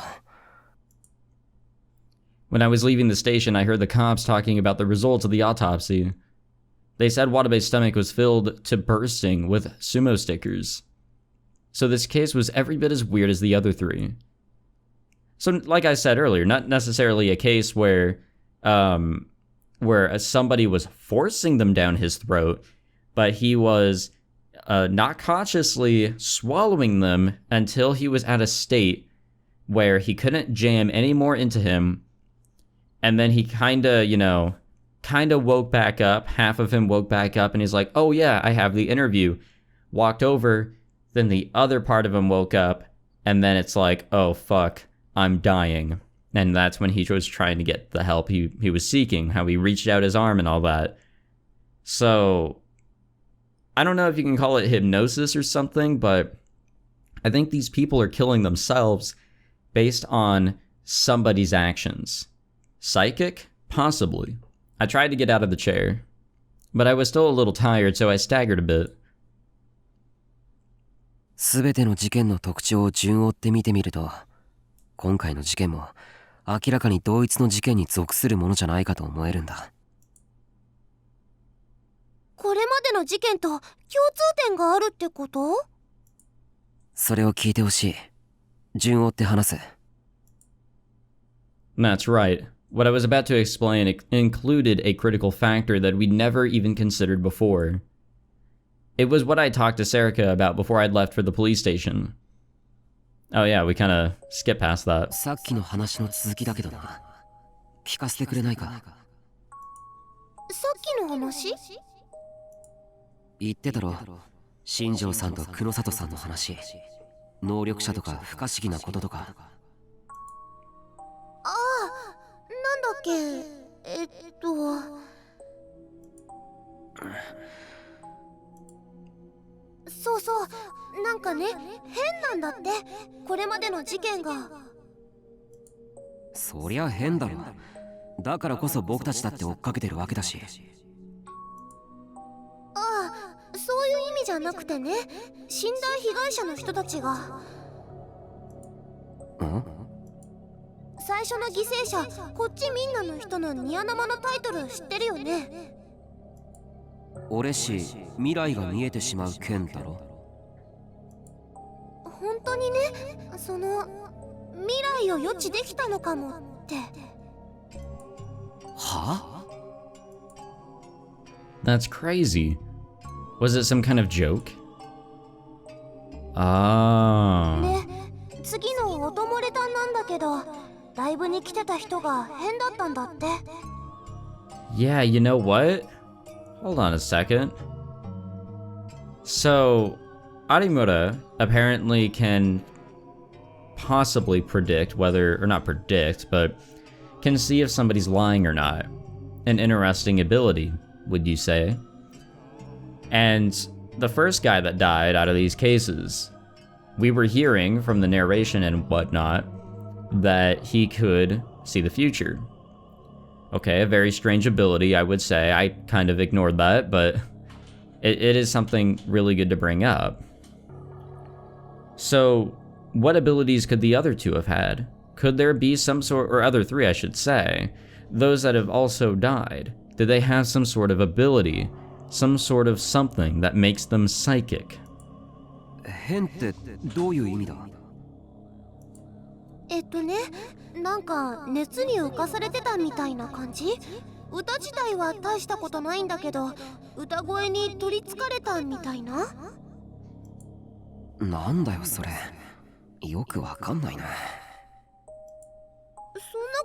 when I was leaving the station, I heard the cops talking about the results of the autopsy. They said Watabe's stomach was filled to bursting with sumo stickers. So this case was every bit as weird as the other three. So like I said earlier, not necessarily a case where somebody was forcing them down his throat, but he was not consciously swallowing them until he was at a state where he couldn't jam any more into him. And then he kind of woke back up. Half of him woke back up and he's like, oh yeah, I have the interview. Walked over. Then the other part of him woke up. And then it's like, oh fuck, I'm dying. And that's when he was trying to get the help he was seeking. How he reached out his arm and all that. So, I don't know if you can call it hypnosis or something, but I think these people are killing themselves based on somebody's actions. Psychic? Possibly. I tried to get out of the chair, but I was still a little tired, so I staggered a bit. すべての事件の特徴を順を追って見てみると、今回の事件も明らかに同一の事件に属するものじゃないかと思えるんだ。これまでの事件と共通点があるってこと？それを聞いてほしい。順を追って話す。That's right. What I was about to explain included a critical factor that we'd never even considered before. It was what I talked to Serica about before I'd left for the police station. Oh yeah, we kind of skipped past that. さっきの話の続きだけどな。聞かせてくれないか。さっきの話？言ってたろ。新庄さんと黒里さんの話。能力者とか不可思議なこととか。ああ、なんだっけ。そうそう、なんかね、変なんだって、これまでの事件が。そりゃ変だろ。だからこそ僕たちだって追っかけてるわけだし。ああ、そういう意味じゃなくてね、死んだ被害者の人たちが。ん？最初の犠牲者、こっちみんなの人のニア生のタイトル知ってるよね。俺し、未来が見えてしまう剣だろ。本当にね、その未来を予知できたのかもって。は？ That's crazy. Was it some kind of joke? Ah. ね、次の音漏れたんなんだけど、ライブに来てた人が変だったんだって。Yeah, you know what? Hold on a second. So, Arimura apparently can possibly predict whether, or not predict, but can see if somebody's lying or not. An interesting ability, would you say? And the first guy that died out of these cases, we were hearing from the narration and whatnot that he could see the future. Okay, a very strange ability, I would say. I kind of ignored that, but it is something really good to bring up. So, what abilities could the other two have had? Could there be some sort, or other three I should say, those that have also died? Did they have some sort of ability, some sort of something that makes them psychic? 変ってどういう意味だ？なんか熱に浮かされてたみたいな感じ。歌自体は大したことないんだけど、歌声に取りつかれたみたいな。なんだよそれ、よくわかんないな。そんな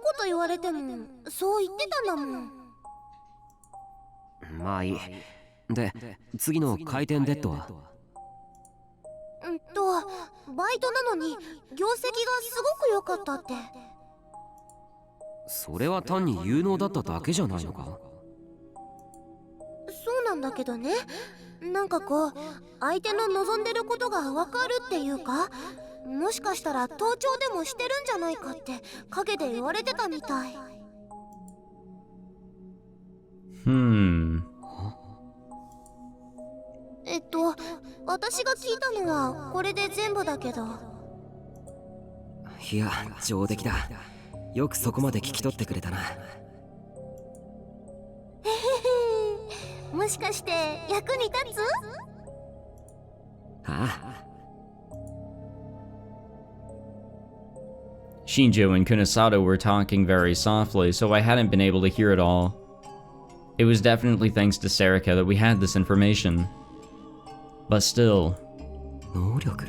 こと言われてもそう言ってたんだもん。まあいい。で、次の回転デッドは？バイトなのに業績がすごく良かったって。それは単に有能だっただけじゃないのか？そうなんだけどね、なんかこう相手の望んでることがわかるっていうか、もしかしたら盗聴でもしてるんじゃないかって陰で言われてたみたい。私が聞いたのはこれで全部だけど。いや、上出来だ。よくそこまで聞き取ってくれたな。もしかして役に立つ？ああ。Shinjo and Kunasato were talking very softly, so I hadn't been able to hear it all. It was definitely thanks to Serica that we had this information. But still... 能力？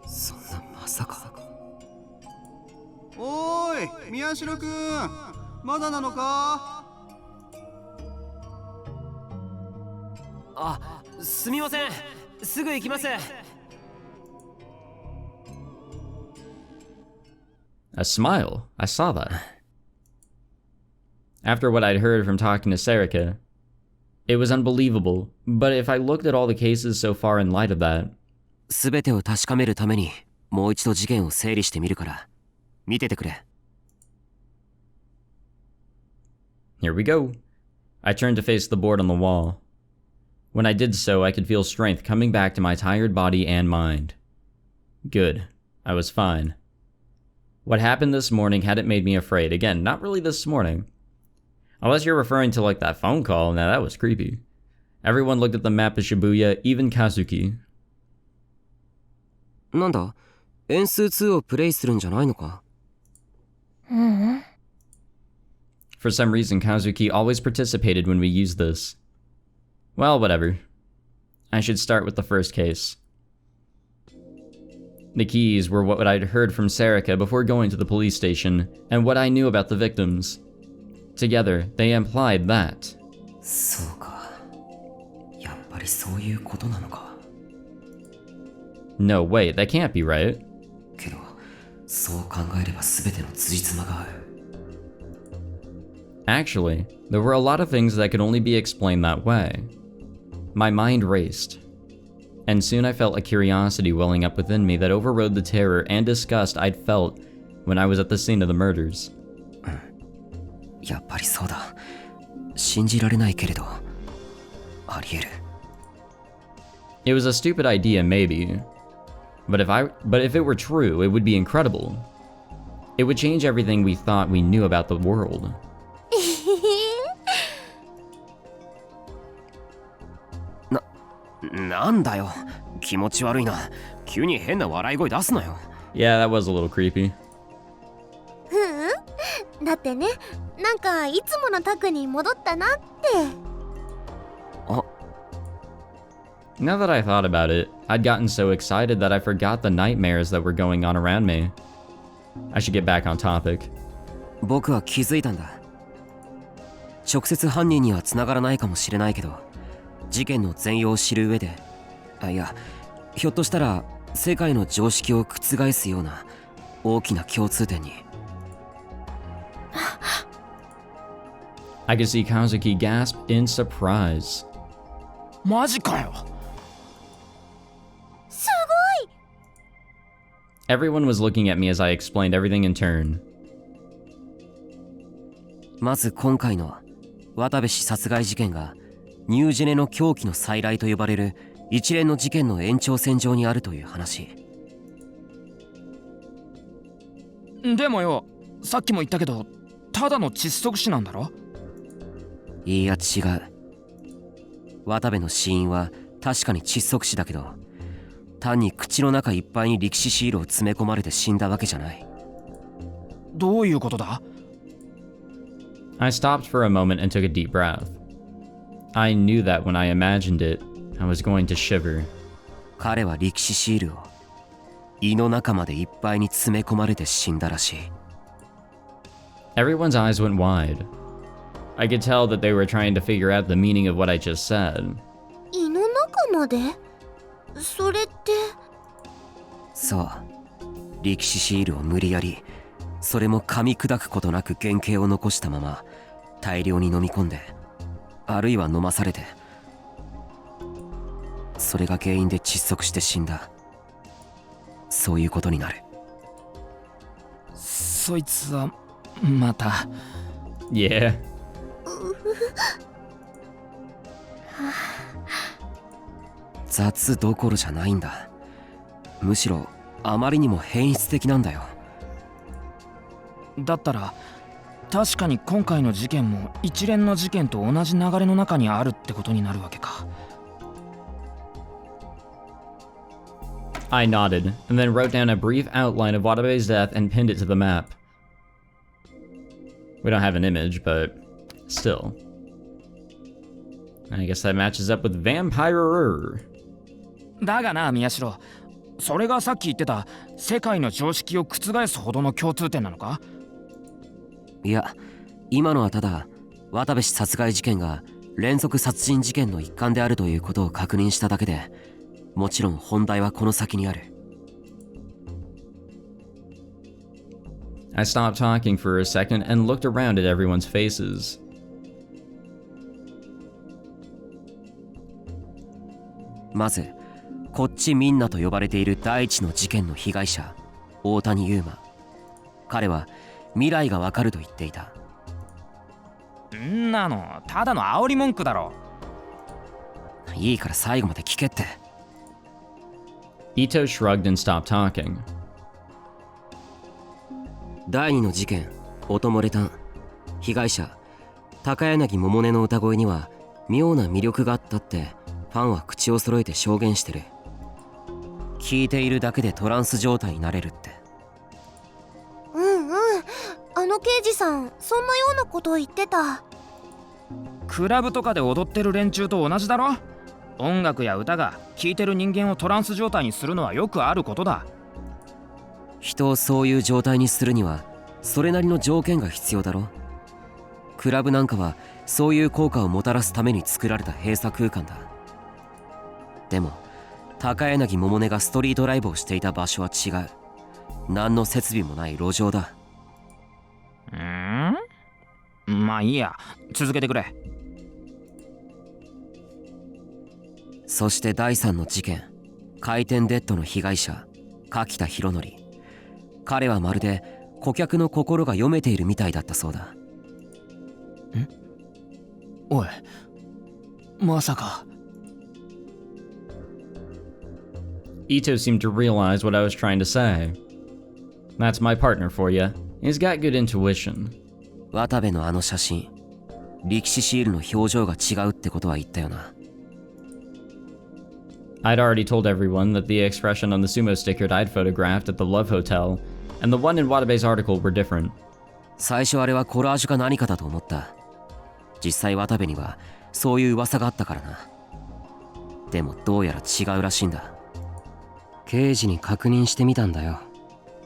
そんなまさか。おーい、宮代くん、まだなのか？あ、すみません。すぐ行きます。A smile. I saw that. After what I'd heard from talking to Serica, it was unbelievable, but if I looked at all the cases so far in light of that... すべてを確かめるために、もう一度事件を整理してみるから、見ててくれ。Here we go. I turned to face the board on the wall. When I did so, I could feel strength coming back to my tired body and mind. Good. I was fine. What happened this morning hadn't made me afraid. Again, not really this morning. Unless you're referring to like that phone call, now that was creepy. Everyone looked at the map of Shibuya, even Kazuki. なんだ？円数2をプレイするんじゃないのか？For some reason, Kazuki always participated when we used this. Well, whatever. I should start with the first case. The keys were what I'd heard from Serica before going to the police station, and what I knew about the victims. Together, they implied that... そうか。やっぱりそういうことなのか。No, wait, that can't be right. けど、そう考えれば全ての辻褄が合う。Actually, there were a lot of things that could only be explained that way. My mind raced, and soon I felt a curiosity welling up within me that overrode the terror and disgust I'd felt when I was at the scene of the murders. やっぱりそうだ。信じられないけれど、あり得る。It was a stupid idea, maybe. But if it were true, it would be incredible. It would change everything we thought we knew about the world. なんだよ。気持ち悪いな。急に変な笑い声出すなよ。Yeah, that was a little creepy. だってね、なんかいつものタクに戻ったなって。あ。Now that I thought about it, I'd gotten so excited that I forgot the nightmares that were going on around me. I should get back on topic. 僕は気づいたんだ。直接犯人には繋がらないかもしれないけど、事件の全容を知る上で、いや、ひょっとしたら世界の常識を覆すような大きな共通点に。I could see Kazuki gasp in surprise. マジかよ。すごい。 Everyone was looking at me as I explained everything in turn. まず今回の渡部氏殺害事件がニュージェネの狂気の再来と呼ばれる一連の事件の延長線上にあるという話。でもよ、さっきも言ったけど、ただの窒息死なんだろ？いや違う。渡部の死因は確かに窒息死だけど、単に口の中いっぱいに力士シールを詰め込まれて死んだわけじゃない。どういうことだ？ I stopped for a moment and took a deep breath. I knew that when I imagined it, I was going to shiver. 彼は力士シールを胃の中までいっぱいに詰め込まれて死んだらしい。Everyone's eyes went wide. I could tell that they were trying to figure out the meaning of what I just said. 胃の中まで？それって。そう。力士シールを無理やり、それも噛み砕くことなく原型を残したまま大量に飲み込んで、あるいは飲まされて、それが原因で窒息して死んだ。そういうことになる。そいつはまた。Yeah. 雑どころじゃないんだ。むしろあまりにも変質的なんだよ。だったら確かに今回の事件も一連の事件と同じ流れの中にあるってことになるわけか。I nodded, and then wrote down a brief outline of Watabe's death and pinned it to the map. We don't have an image, but still. I guess that matches up with Vampirer. だがな、宮代。それがさっき言ってた世界の常識を覆すほどの共通点なのか？いや、今のはただ渡部氏殺害事件が連続殺人事件の一環であるということを確認しただけで、もちろん本題はこの先にある。I stopped talking for a second and looked around at everyone's faces. まず、こっちみんなと呼ばれている第一の事件の被害者、大谷優馬。彼は未来がわかると言っていた。んなのただの煽り文句だろ。いいから最後まで聞けって。Ito shrugged and stopped talking. 第二の事件、音漏れ炭。被害者、高柳百音の歌声には妙な魅力があったってファンは口を揃えて証言してる。聞いているだけでトランス状態になれるって。うんうん、あの刑事さんそんなようなことを言ってた。クラブとかで踊ってる連中と同じだろ。音楽や歌が聴いてる人間をトランス状態にするのはよくあることだ。人をそういう状態にするにはそれなりの条件が必要だろ。クラブなんかはそういう効果をもたらすために作られた閉鎖空間だ。でも高柳百音がストリートライブをしていた場所は違う。何の設備もない路上だ。まあいいや、続けてくれ。そして第3の事件、回転デッドの被害者柿田博則。彼はまるで顧客の心が読めているみたいだったそうだ。おい、まさか。Ito seemed to realize what I was trying to say. That's my partner for you. He's got good intuition. 渡部のあの写真、力士シールの表情が違うってことは言ったよな。I'd already told everyone that the expression on the sumo sticker I'd photographed at the Love Hotel and the one in Watabe's article were different. 最初あれはコラージュか何かだと思った。実際渡部にはそういう噂があったからな。でもどうやら違うらしいんだ。刑事に確認してみたんだよ。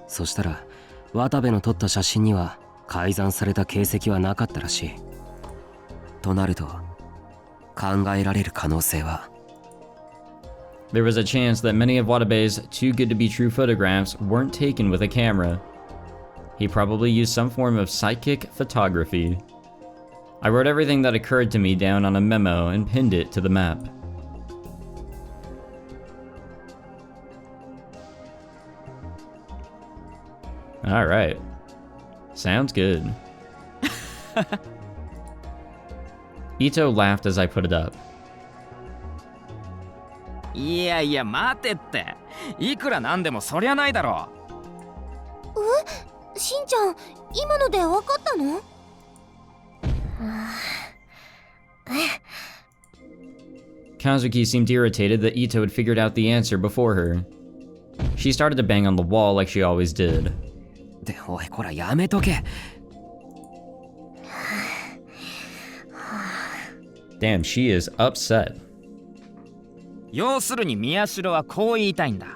そしたら渡部の撮った写真には改ざんされた形跡はなかったらしい。となると考えられる可能性は、There was a chance that many of Watabe's too good to be true photographs weren't taken with a camera. He probably used some form of psychic photography. I wrote everything that occurred to me down on a memo and pinned it to the map. Alright. Sounds good. Ito laughed as I put it up. いやいや待てって、いくらなんでもそりゃないだろ。しんちゃん今ので分かったの？ Kazuki seemed irritated that Ito had figured out the answer before her. She started to bang on the wall like she always did. で、おい、こらやめとけ。Damn, she is upset. 要するに宮代はこう言いたいんだ。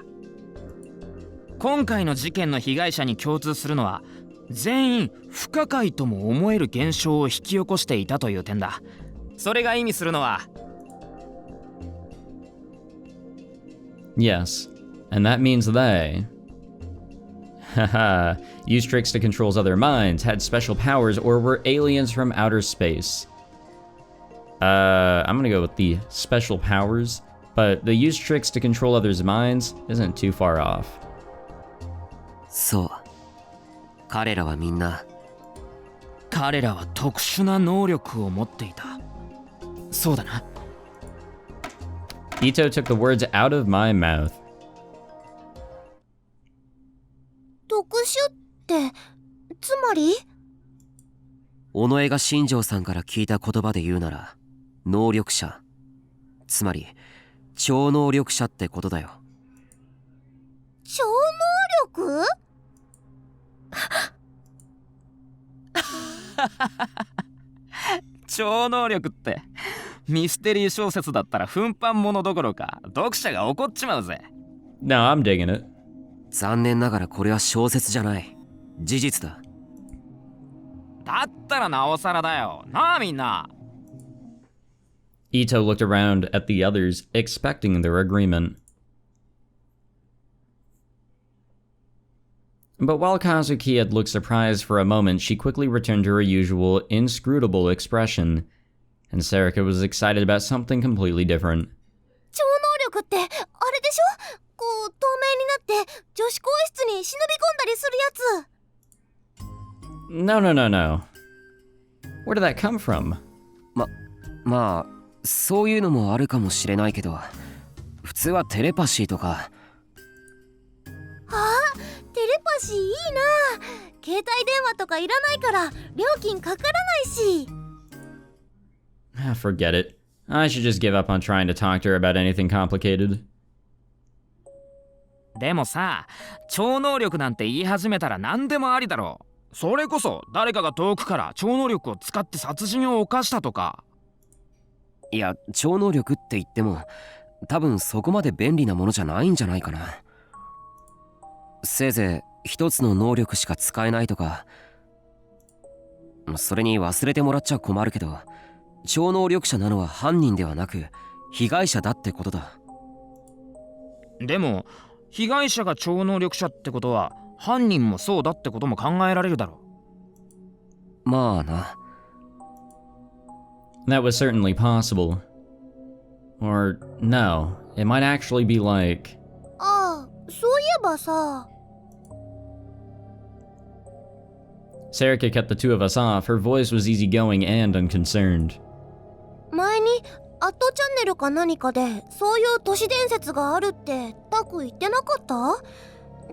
今回の事件の被害者に共通するのは、全員不可解とも思える現象を引き起こしていたという点だ。それが意味するのは Yes, and that means they... Haha, used tricks to control other minds, had special powers, or were aliens from outer space. I'm gonna go with the special powers, but the used tricks to control others' minds isn't too far off. そう。彼らはみんな。彼らは特殊な能力を持っていた。そうだな。Ito took the words out of my mouth. 特殊ってつまり？尾上が新庄さんから聞いた言葉で言うなら、能力者。つまり、超能力者ってことだよ。超能力？超能力ってミステリー小説だったら奮発物どころか読者が怒っちまうぜ。 No, I'm digging it. 残念ながらこれは小説じゃない。事実だ。だったらなおさらだよなあみんな。 Ito looked around at the others, expecting their agreement. But while Kazuki had looked surprised for a moment, she quickly returned to her usual, inscrutable expression, and Sarika was excited about something completely different. 超能力ってあれでしょ？こう透明になって女子更衣室に忍び込んだりするやつ。 No, no, no, no. Where did that come from? まあ、そういうのもあるかもしれないけど、普通はテレパシーとか。テレパシーいいな。携帯電話とかいらないから料金かからないし。Forget it. I should just give up on trying to talk to her about anything complicated. でもさ、超能力なんて言い始めたら何でもありだろう。それこそ誰かが遠くから超能力を使って殺人を犯したとか。いや、超能力って言っても、多分そこまで便利なものじゃないんじゃないかな。せいぜい一つの能力しか使えないとか。それに忘れてもらっちゃ困るけど、超能力者なのは犯人ではなく被害者だってことだ。でも被害者が超能力者ってことは犯人もそうだってことも考えられるだろう。まあな。That was certainly possible. Or no, it might actually be like... ああ、そういえばさ。Sarika kept the two of us off. Her voice was easygoing and unconcerned. 前にアットチャンネルか何かでそういう都市伝説があるってタク言ってなかった？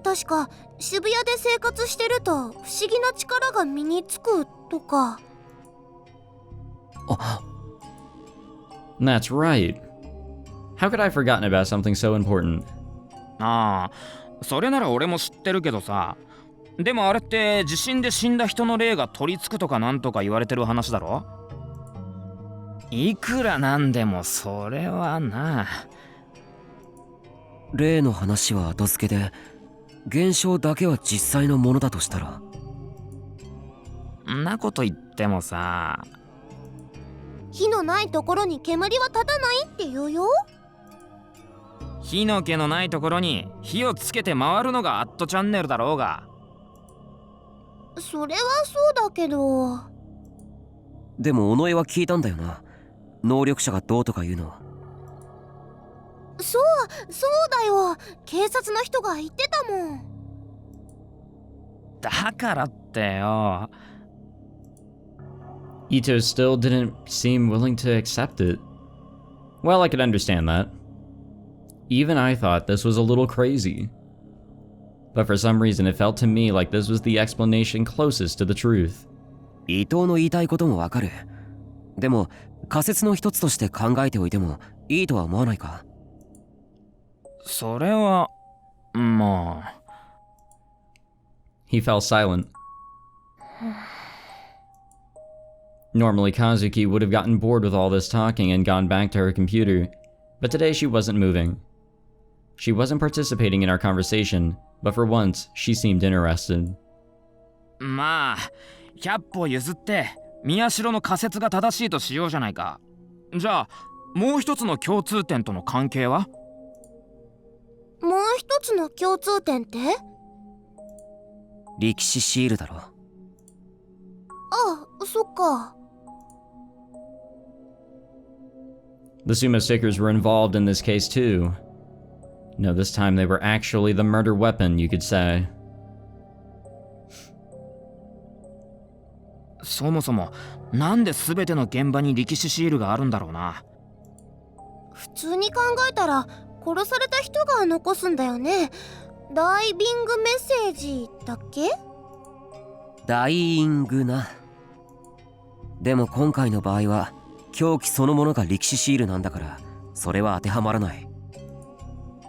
確か渋谷で生活してると不思議な力が身につくとか。That's right. How could I have forgotten about something so important? ああ、それなら俺も知ってるけどさ。でもあれって地震で死んだ人の霊が取り付くとかなんとか言われてる話だろ？いくらなんでもそれはな。例の話は後付けで、現象だけは実際のものだとしたら。んなこと言ってもさ。火のないところに煙は立たないって言うよ。火の気のないところに火をつけて回るのがアットチャンネルだろうが。それはそうだけど。でも尾上は聞いたんだよな。能力者がどうとか言うの。そうだよ。警察の人が言ってたもん。だからってよ。Ito still didn't seem willing to accept it. Well, I could understand that. Even I thought this was a little crazy. But for some reason it felt to me like this was the explanation closest to the truth. 伊藤の言いたいこともわかる。でも仮説の一つとして考えておいてもいいとは思わないか？それはまあ。 He fell silent. Normally, Kazuki would have gotten bored with all this talking and gone back to her computer, but today she wasn't moving. She wasn't participating in our conversation, but for once, she seemed interested. まあ100歩譲って宮代の仮説が正しいとしようじゃないか。じゃあもう一つの共通点との関係は？もう一つの共通点って？力士シールだろ。あ、そっか。The sumo stickers were involved in this case too. No, this time they were actually the murder weapon, you could say. そもそもなんで全ての現場に力士シールがあるんだろうな。普通に考えたら殺された人が残すんだよね。ダイビングメッセージだっけ？ダイイングな。でも今回の場合は凶器そのものが力士シールなんだから、それは当てはまらない。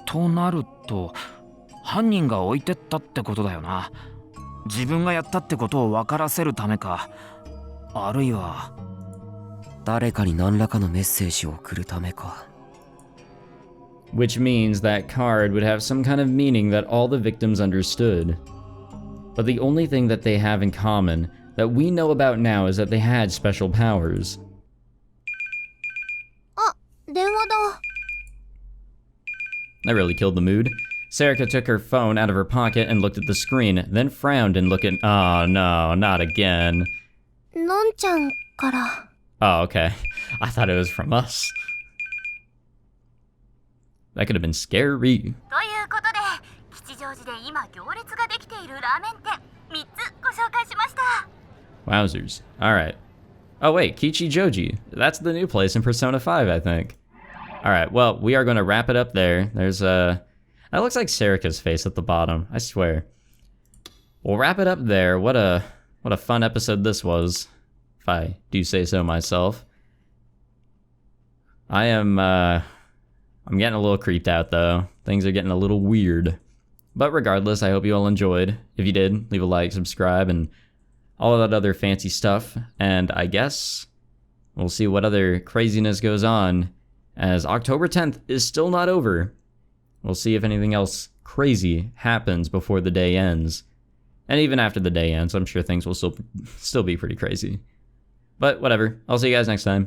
となると犯人が置いてったってことだよな。自分がやったってことを分からせるためか、あるいは誰かに何らかのメッセージを送るためか。Which means that card would have some kind of meaning that all the victims understood. But the only thing that they have in common that we know about now is that they had special powers. あ、電話だ。That really killed the mood. Sarika took her phone out of her pocket and looked at the screen, then frowned and looked at— oh no, not again. のんちゃんから。Oh, okay. I thought it was from us. That could have been scary. ということで、吉祥寺で今行列ができているラーメン店3つご紹介しました。 Wowzers. Alright. Oh wait, Kichijoji. That's the new place in Persona 5, I think. Alright, well, we are going to wrap it up there. There's that looks like Sarika's face at the bottom, I swear. We'll wrap it up there. What a fun episode this was, if I do say so myself. I'm getting a little creeped out though. Things are getting a little weird. But regardless, I hope you all enjoyed. If you did, leave a like, subscribe, and all of that other fancy stuff. And I guess we'll see what other craziness goes on, as October 10th is still not over. We'll see if anything else crazy happens before the day ends. And even after the day ends, I'm sure things will still be pretty crazy. But whatever, I'll see you guys next time.